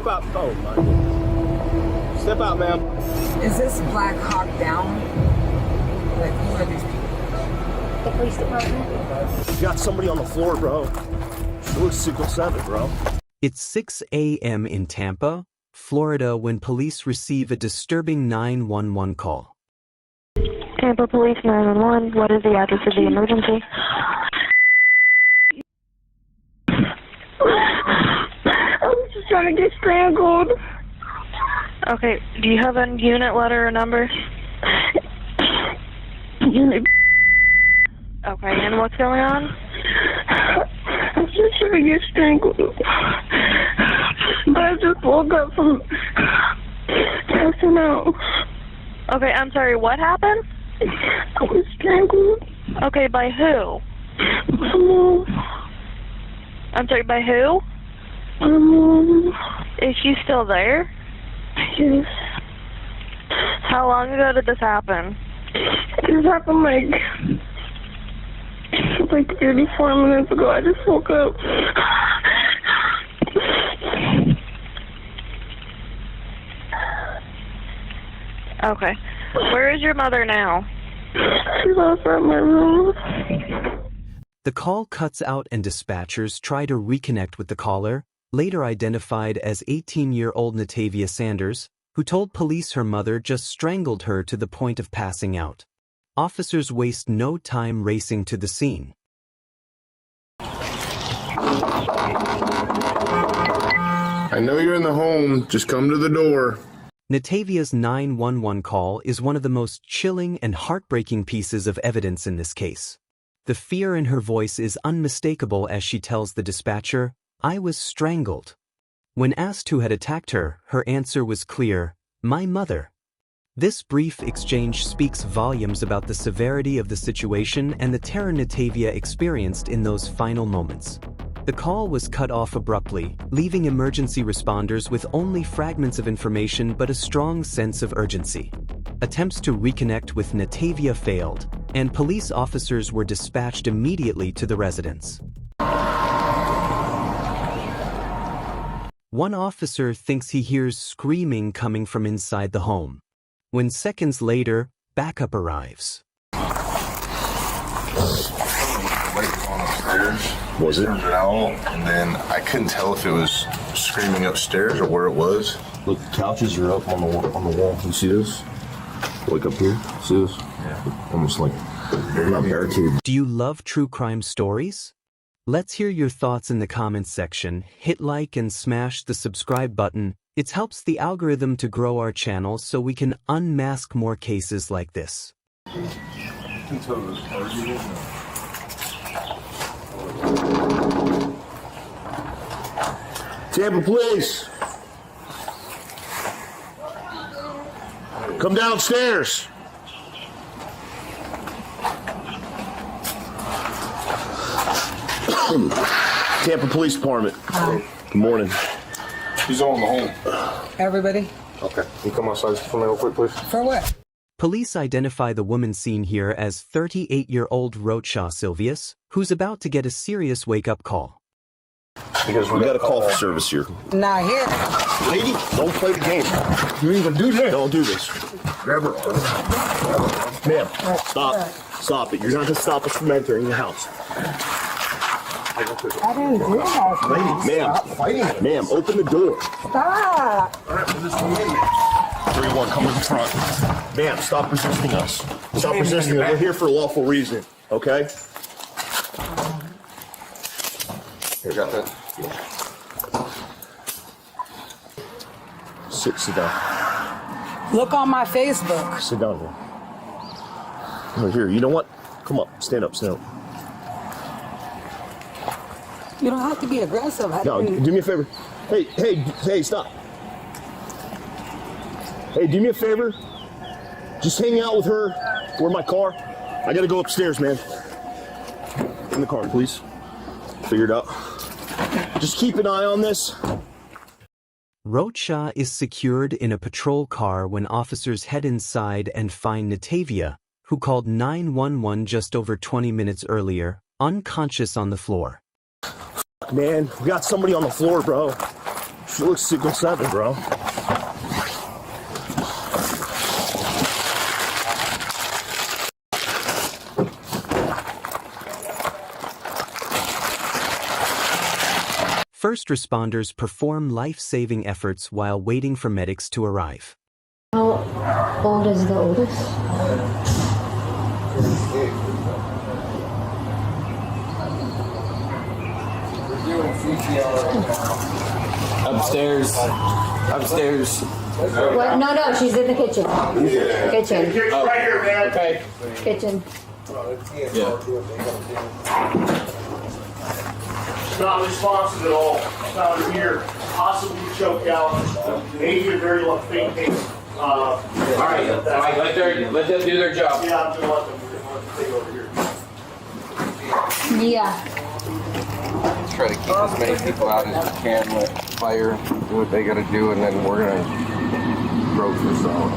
Step out. Oh, my goodness. Step out, ma'am. Is this Black Hawk Down? Like, who are these people? The police department. You got somebody on the floor, bro. It was 607, bro. It's 6 a.m. in Tampa, Florida, when police receive a disturbing 911 call. Tampa Police 911. What is the address of the emergency? I was just trying to get strangled. Okay, do you have a unit letter or number? Unit. Okay, and what's going on? I was just trying to get strangled. But I just woke up from passing out. Okay, I'm sorry, what happened? I was strangled. Okay, by who? My mom. I'm sorry, by who? My mom. Is she still there? Yes. How long ago did this happen? This happened like 34 minutes ago. I just woke up. Okay. Where is your mother now? She's outside my room. The call cuts out and dispatchers try to reconnect with the caller, later identified as 18-year-old Natavia Sanders, who told police her mother just strangled her to the point of passing out. Officers waste no time racing to the scene. I know you're in the home. Just come to the door. Natavia's 911 call is one of the most chilling and heartbreaking pieces of evidence in this case. The fear in her voice is unmistakable as she tells the dispatcher, "I was strangled." When asked who had attacked her, her answer was clear, "My mother." This brief exchange speaks volumes about the severity of the situation and the terror Natavia experienced in those final moments. The call was cut off abruptly, leaving emergency responders with only fragments of information but a strong sense of urgency. Attempts to reconnect with Natavia failed, and police officers were dispatched immediately to the residence. One officer thinks he hears screaming coming from inside the home. When seconds later, backup arrives. Was it? And then I couldn't tell if it was screaming upstairs or where it was. Look, the couches are up on the wall. You see this? Like up here? See this? Yeah. Almost like they're not barricaded. Do you love true crime stories? Let's hear your thoughts in the comments section. Hit like and smash the subscribe button. It helps the algorithm to grow our channel so we can unmask more cases like this. Tampa Police! Come downstairs! Tampa Police Department. Good morning. He's on the home. Everybody? Okay. Can you come outside for me real quick, please? For what? Police identify the woman seen here as 38-year-old Rocha Silvius, who's about to get a serious wake-up call. Because we got a call for service here. Not here. Lady, don't play the game. You ain't gonna do that. Don't do this. Grab her. Ma'am, stop. Stop it. You're not going to stop us from entering the house. I didn't do that. Lady, ma'am, open the door. Stop. 31, come in front. Ma'am, stop resisting us. Stop resisting us. We're here for a lawful reason, okay? Here, got that? Sit down. Look on my Facebook. Sit down here. Oh, here, you know what? Come up. Stand up, stand up. You don't have to be aggressive. No, do me a favor. Hey, stop. Hey, do me a favor. Just hang out with her. Where my car? I gotta go upstairs, man. In the car, please. Figure it out. Just keep an eye on this. Rocha is secured in a patrol car when officers head inside and find Natavia, who called 911 just over 20 minutes earlier, unconscious on the floor. Man, we got somebody on the floor, bro. She looks 6 or 7, bro. First responders perform life-saving efforts while waiting for medics to arrive. How old is the oldest? Upstairs. Upstairs. What? No, she's in the kitchen. Kitchen. Oh. Right here, man. Okay. Kitchen. Yeah. Not responsive at all. Found her here, possibly choked out. Maybe a very faint case. All right. Let them do their job. Yeah, I'm gonna let them take over here. Yeah. Try to keep as many people out as we can, let fire do what they gotta do, and then we're gonna broke this out.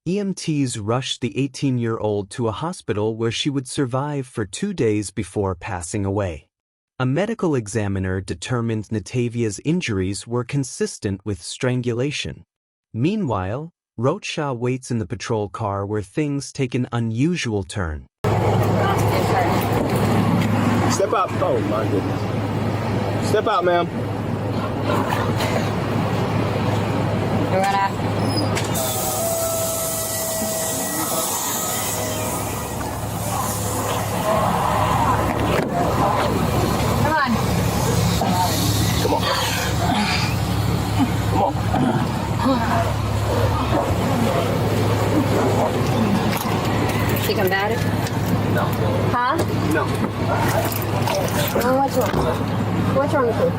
EMTs rushed the 18-year-old to a hospital where she would survive for 2 days before passing away. A medical examiner determined Natavia's injuries were consistent with strangulation. Meanwhile, Rocha waits in the patrol car where things take an unusual turn. Step out. Oh, my goodness. Step out, ma'am. We're gonna. Come on. Come on. Come on. She combative? No. Huh? No. Oh, what's wrong? What's wrong with you?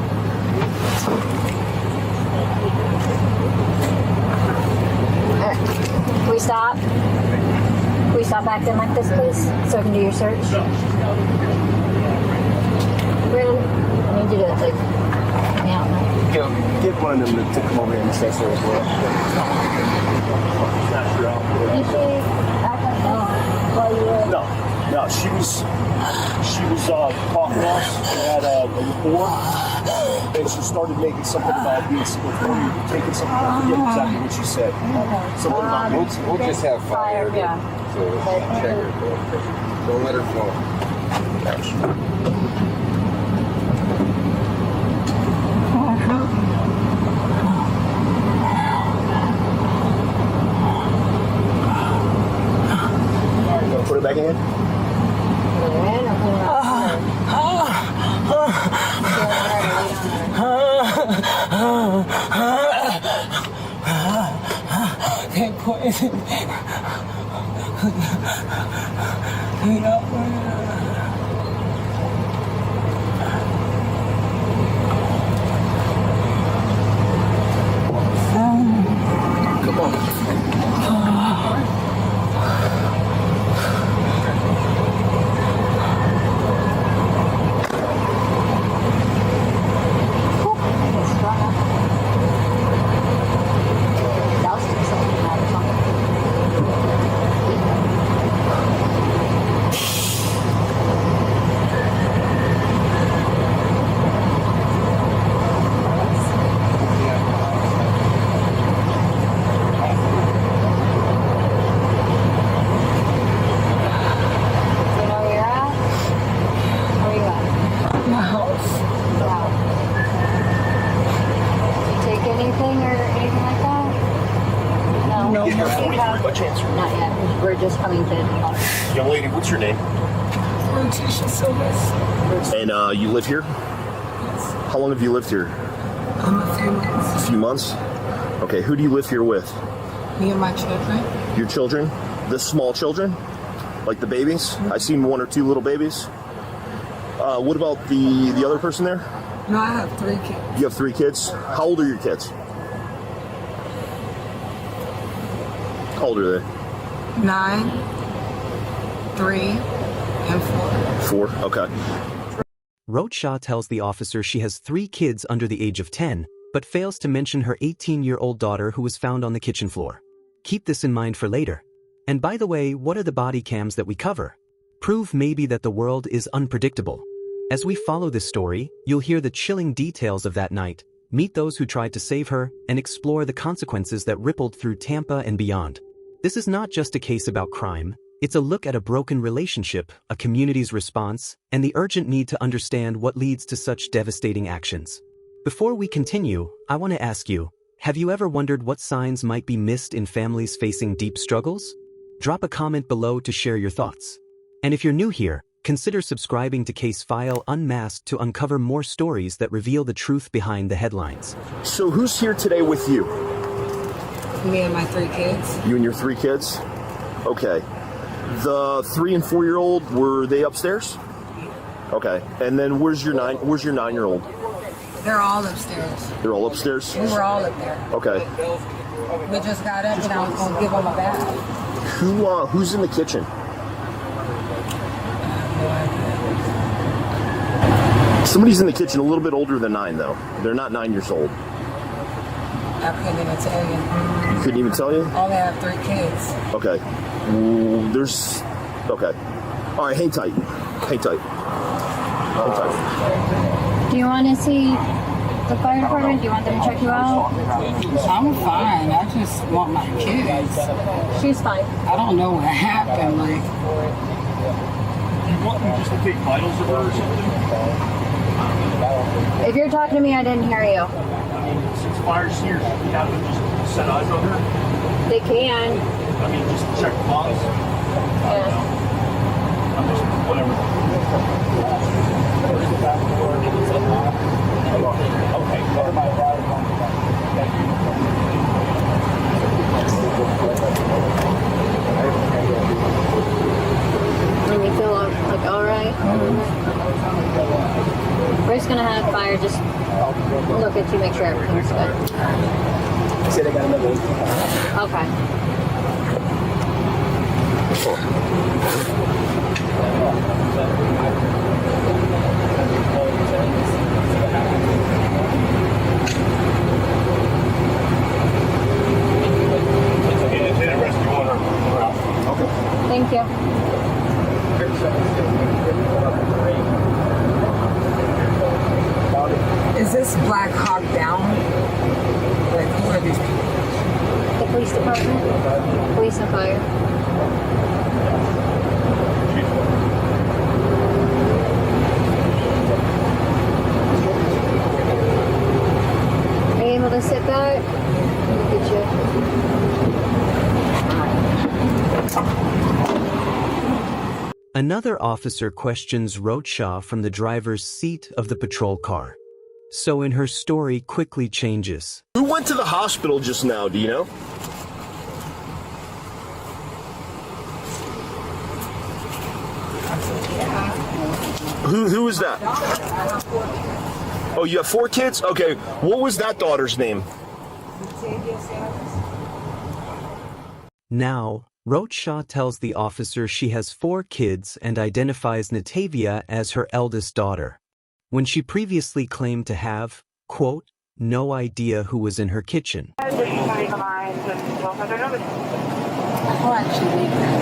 Can we stop? Can we stop acting like this, please? So I can do your search? Brandon, I need you to, like, help me out. Get one of them to come over here and say so as well. You see, act like that while you were... No, she was talking to us and had a rapport, and she started making something about being taking something. I forget exactly what she said. Something about We'll just have fire. Yeah. So check her. Don't let her flow. Put it back in. Can't put it in. Come on. Not yet. We're just coming to Young lady, what's your name? Letitia Silvers. And you live here? Yes. How long have you lived here? A few months. A few months? Okay, who do you live here with? Me and my children. Your children? The small children? Like the babies? I seen 1 or 2 little babies. What about the other person there? No, I have 3 kids. You have 3 kids? How old are your kids? How old are they? 9, 3, and 4. 4? Okay. Rocha tells the officer she has 3 kids under the age of 10, but fails to mention her 18-year-old daughter who was found on the kitchen floor. Keep this in mind for later. And by the way, what are the body cams that we cover? Prove maybe that the world is unpredictable. As we follow this story, you'll hear the chilling details of that night, meet those who tried to save her, and explore the consequences that rippled through Tampa and beyond. This is not just a case about crime, it's a look at a broken relationship, a community's response, and the urgent need to understand what leads to such devastating actions. Before we continue, I want to ask you, have you ever wondered what signs might be missed in families facing deep struggles? Drop a comment below to share your thoughts. And if you're new here, consider subscribing to Case File Unmasked to uncover more stories that reveal the truth behind the headlines. So who's here today with you? Me and my 3 kids. You and your 3 kids? Okay. The 3 and 4-year-old, were they upstairs? Okay. And then where's your 9-year-old? They're all upstairs. They're all upstairs? We were all up there. Okay. We just got up and I was going to give them a bath. Who's in the kitchen? Somebody's in the kitchen, a little bit older than 9 though. They're not 9 years old. I couldn't even tell you. You couldn't even tell you? I only have 3 kids. Okay. Okay. All right, hang tight. Hang tight. Hang tight. Do you want to see the fire department? Do you want them to check you out? I'm fine. I just want my kids. She's fine. I don't know what happened. Like, You want me just to take vitals of her or something? If you're talking to me, I didn't hear you. Since fire's here, we have to just set eyes on her. They can. I mean, just check the box. Yeah. I'm just, whatever. Okay, never mind. Thank you. And you feel like alright? We're just gonna have fire just look at you, make sure everything's good. Said I got another one. Okay. Okay. Thank you. is this Black Hawk down? Like, who are these people? The police department, police and fire. Are you able to sit back? Look at you. Another officer questions Roadshaw from the driver's seat of the patrol car. So in her story quickly changes. Who went to the hospital just now, do you know? Who is that? Oh, you have 4 kids? Okay, what was that daughter's name? Now, Roadshaw tells the officer she has 4 kids and identifies Natavia as her eldest daughter, when she previously claimed to have, quote, no idea who was in her kitchen. I'll actually leave that.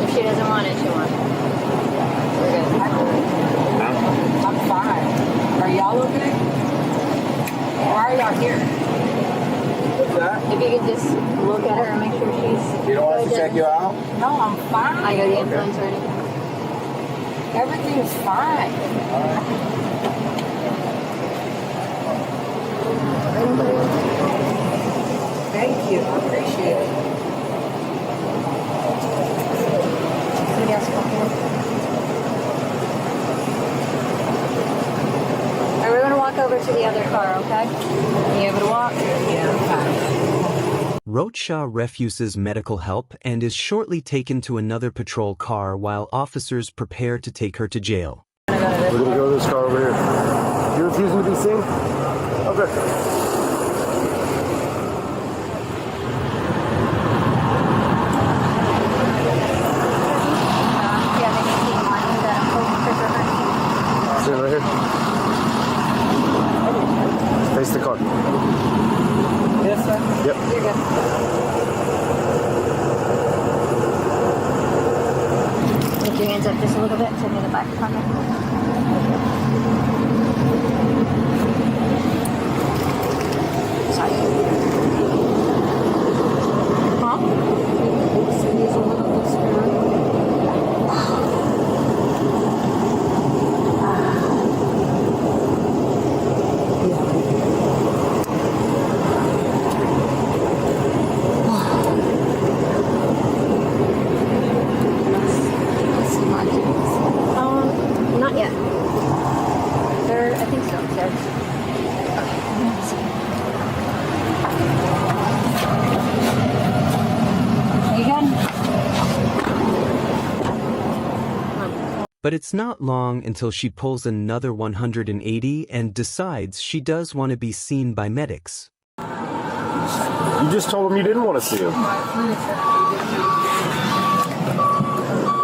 If she doesn't want it, she won't. We're good. I'm fine. Are y'all okay? Why are y'all here? What's that? If you could just look at her and make sure she's You don't want us to check you out? No, I'm fine. I got the influence or anything. Everything's fine. Thank you. I appreciate it. Somebody else come here. Alright, we're gonna walk over to the other car, okay? Are you able to walk? Yeah, I'm fine. Roadshaw refuses medical help and is shortly taken to another patrol car while officers prepare to take her to jail. We're gonna go to this car over here. You're refusing to be seen? Okay. Stand right here. Face the car. Yes, sir. Yep. You're good. Lift your hands up just a little bit. Send me the back pocket. But it's not long until she pulls another 180 and decides she does want to be seen by medics. You just told him you didn't want to see him.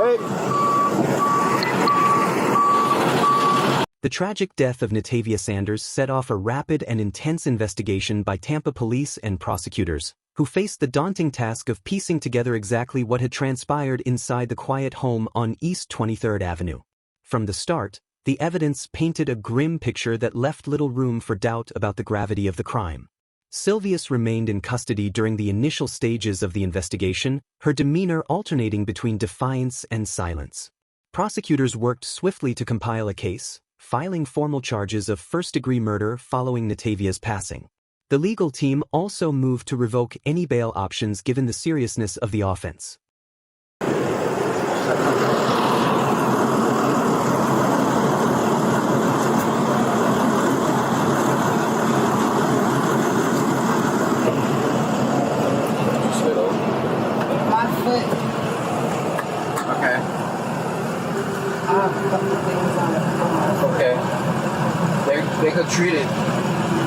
Hey. The tragic death of Natavia Sanders set off a rapid and intense investigation by Tampa police and prosecutors, who faced the daunting task of piecing together exactly what had transpired inside the quiet home on East 23rd Avenue. From the start, the evidence painted a grim picture that left little room for doubt about the gravity of the crime. Silvius remained in custody during the initial stages of the investigation, her demeanor alternating between defiance and silence. Prosecutors worked swiftly to compile a case, filing formal charges of first-degree murder following Natavia's passing. The legal team also moved to revoke any bail options given the seriousness of the offense. My foot. Okay. I have a couple of things on it. Okay. They could treat it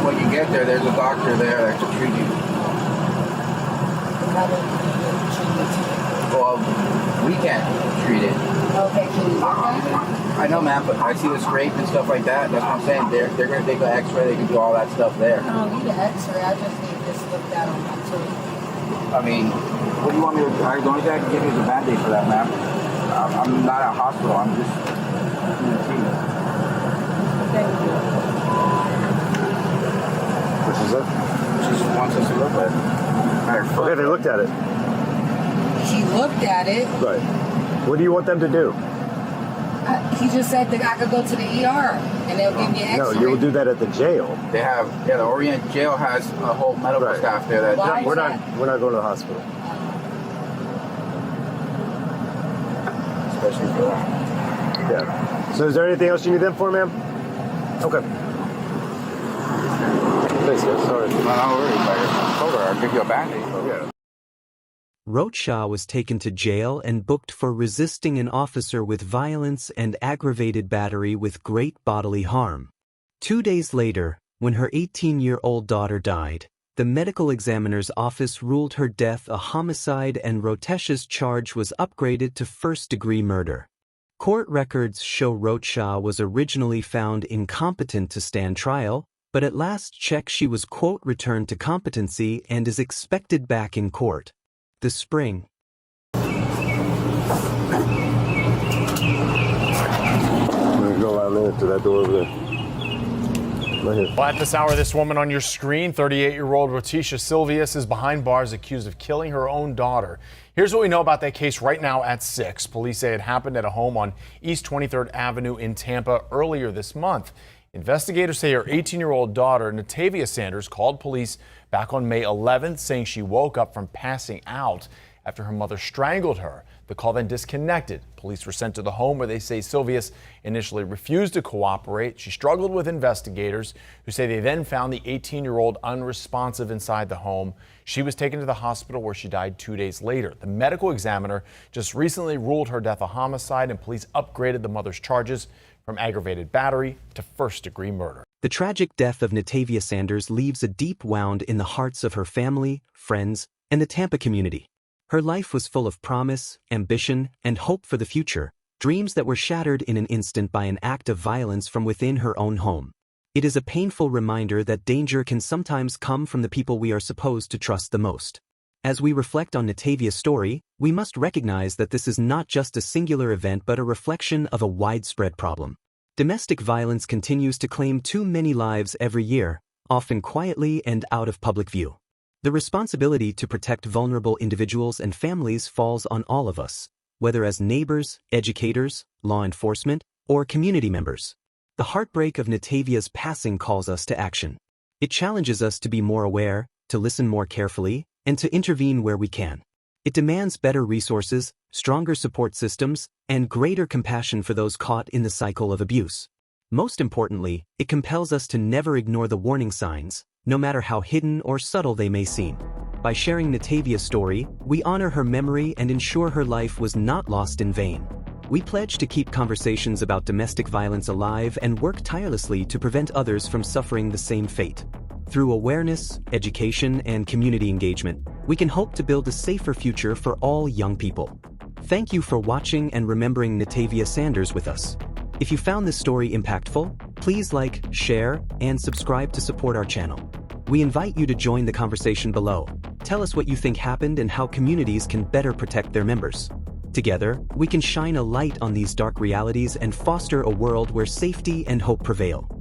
when you get there. There's a doctor there that could treat you. Well, we can't treat it. Okay, can you look at it? I know, man, but I see the scrape and stuff like that. That's what I'm saying. They're gonna take an X-ray. They can do all that stuff there. I don't need an X-ray. I just need this looked at on my tooth. I mean, what do you want me to do? The only thing I can give you is a Band-Aid for that, man. I'm not at a hospital. I'm just in the team. Thank you. Which is it? She just wants us to look at it. Okay, they looked at it. She looked at it. Right. What do you want them to do? He just said that I could go to the ER and they'll give me an No, X-ray. you will do that at the jail. They have, the Orient Jail has a whole medical Right. staff there that. Why? We're not going to the hospital. Especially for that. Yeah. So is there anything else you need them for, ma'am? Okay. Thanks, guys. Sorry. No worries. I told her I'll give you a Band-Aid. Yeah. Rocha was taken to jail and booked for resisting an officer with violence and aggravated battery with great bodily harm. 2 days later, when her 18-year-old daughter died, the medical examiner's office ruled her death a homicide and Rotesh's charge was upgraded to first-degree murder. Court records show Rocha was originally found incompetent to stand trial, but at last check she was, quote, returned to competency and is expected back in court this spring. I'm going to go out there to that door over there. Right here. Well, at this hour, this woman on your screen, 38-year-old Rotisha Silvius, is behind bars accused of killing her own daughter. Here's what we know about that case right now at 6. Police say it happened at a home on East 23rd Avenue in Tampa earlier this month. Investigators say her 18-year-old daughter, Natavia Sanders, called police back on May 11th, saying she woke up from passing out after her mother strangled her. The call then disconnected. Police were sent to the home where they say Silvius initially refused to cooperate. She struggled with investigators who say they then found the 18-year-old unresponsive inside the home. She was taken to the hospital where she died 2 days later. The medical examiner just recently ruled her death a homicide, and police upgraded the mother's charges from aggravated battery to first-degree murder. The tragic death of Natavia Sanders leaves a deep wound in the hearts of her family, friends, and the Tampa community. Her life was full of promise, ambition, and hope for the future, dreams that were shattered in an instant by an act of violence from within her own home. It is a painful reminder that danger can sometimes come from the people we are supposed to trust the most. As we reflect on Natavia's story, we must recognize that this is not just a singular event but a reflection of a widespread problem. Domestic violence continues to claim too many lives every year, often quietly and out of public view. The responsibility to protect vulnerable individuals and families falls on all of us, whether as neighbors, educators, law enforcement, or community members. The heartbreak of Natavia's passing calls us to action. It challenges us to be more aware, to listen more carefully, and to intervene where we can. It demands better resources, stronger support systems, and greater compassion for those caught in the cycle of abuse. Most importantly, it compels us to never ignore the warning signs, no matter how hidden or subtle they may seem. By sharing Natavia's story, we honor her memory and ensure her life was not lost in vain. We pledge to keep conversations about domestic violence alive and work tirelessly to prevent others from suffering the same fate. Through awareness, education, and community engagement, we can hope to build a safer future for all young people. Thank you for watching and remembering Natavia Sanders with us. If you found this story impactful, please like, share, and subscribe to support our channel. We invite you to join the conversation below. Tell us what you think happened and how communities can better protect their members. Together, we can shine a light on these dark realities and foster a world where safety and hope prevail.